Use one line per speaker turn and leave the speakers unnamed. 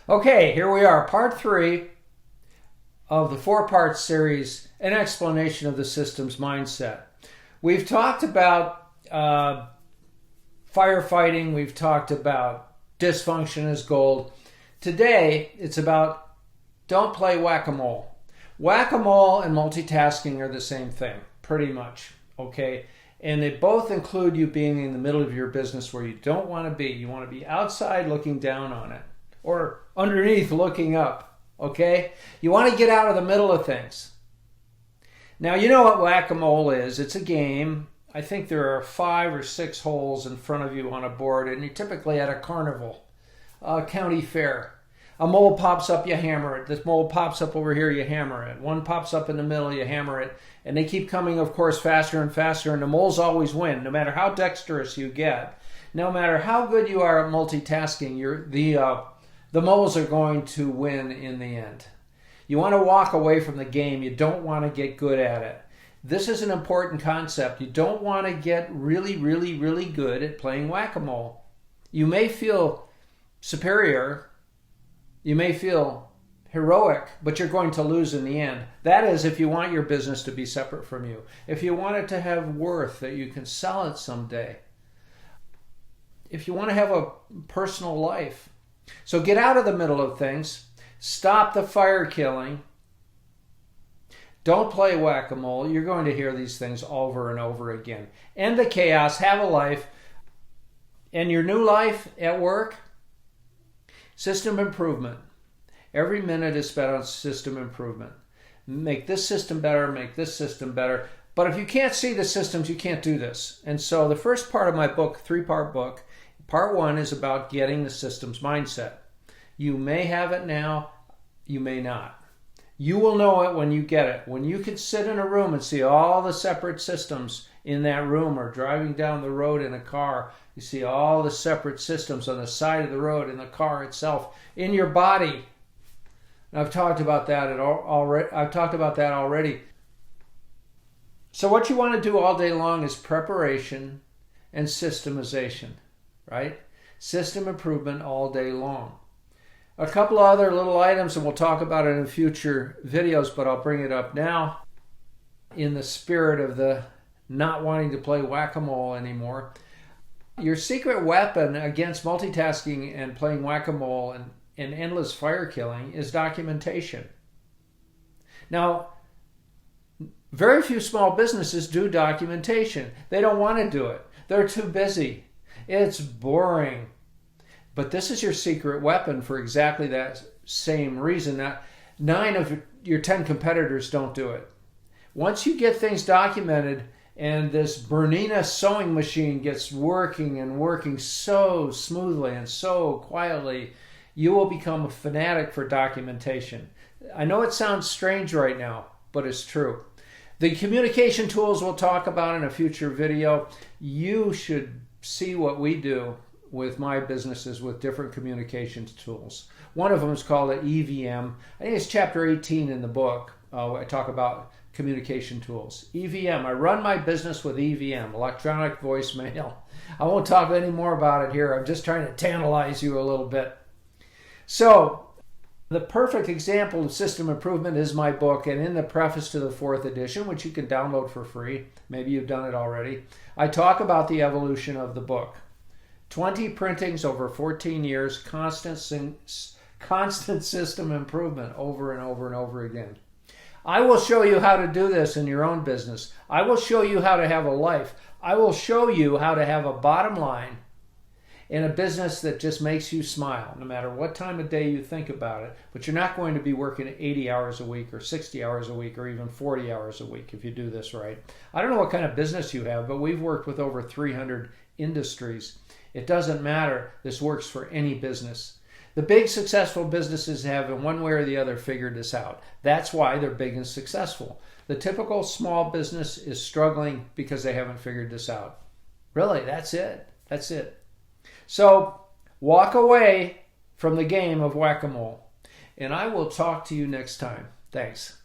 Okay, here we are, part 3 of the 4-part series, An Explanation of the Systems Mindset. We've talked about firefighting, we've talked about dysfunction is gold. Today, it's about don't play whack-a-mole. Whack-a-mole and multitasking are the same thing, pretty much, okay? And they both include you being in the middle of your business where you don't want to be. You want to be outside looking down on it, or underneath looking up, okay? You want to get out of the middle of things. Now, you know what whack-a-mole is. It's a game. I think there are 5 or 6 holes in front of you on a board, and you're typically at a carnival, a county fair. A mole pops up, you hammer it. This mole pops up over here, you hammer it. One pops up in the middle, you hammer it. And they keep coming, of course, faster and faster, and the moles always win, no matter how dexterous you get. No matter how good you are at multitasking, the moles are going to win in the end. You want to walk away from the game. You don't want to get good at it. This is an important concept. You don't want to get really, really, really good at playing whack-a-mole. You may feel superior. You may feel heroic, but you're going to lose in the end. That is, if you want your business to be separate from you. If you want it to have worth, that you can sell it someday. If you want to have a personal life. So get out of the middle of things. Stop the fire killing. Don't play whack-a-mole. You're going to hear these things over and over again. End the chaos. Have a life. And your new life at work? System improvement. Every minute is spent on system improvement. Make this system better, make this system better. But if you can't see the systems, you can't do this. And so the first part of my book, 3-part book, part 1 is about getting the systems mindset. You may have it now, you may not. You will know it when you get it. When you can sit in a room and see all the separate systems in that room, or driving down the road in a car, you see all the separate systems on the side of the road, in the car itself, in your body. I've talked about that already. So what you want to do all day long is preparation and systemization, right? System improvement all day long. A couple of other little items, and we'll talk about it in future videos, but I'll bring it up now in the spirit of the not wanting to play whack-a-mole anymore. Your secret weapon against multitasking and playing whack-a-mole and endless fire killing is documentation. Now, very few small businesses do documentation. They don't want to do it. They're too busy. It's boring. But this is your secret weapon for exactly that same reason. Now, 9 of your 10 competitors don't do it. Once you get things documented and this Bernina sewing machine gets working and working so smoothly and so quietly, you will become a fanatic for documentation. I know it sounds strange right now, but it's true. The communication tools we'll talk about in a future video. You should see what we do with my businesses with different communications tools. One of them is called an EVM. I think it's chapter 18 in the book. I talk about communication tools. EVM. I run my business with EVM, electronic voicemail. I won't talk any more about it here. I'm just trying to tantalize you a little bit. So, the perfect example of system improvement is my book, and in the preface to the 4th edition, which you can download for free, maybe you've done it already, I talk about the evolution of the book. 20 printings over 14 years, constant system improvement over and over and over again. I will show you how to do this in your own business. I will show you how to have a life. I will show you how to have a bottom line in a business that just makes you smile, no matter what time of day you think about it. But you're not going to be working 80 hours a week or 60 hours a week or even 40 hours a week if you do this right. I don't know what kind of business you have, but we've worked with over 300 industries. It doesn't matter. This works for any business. The big successful businesses have, in one way or the other, figured this out. That's why they're big and successful. The typical small business is struggling because they haven't figured this out. Really, that's it. That's it. So, walk away from the game of whack-a-mole. And I will talk to you next time. Thanks.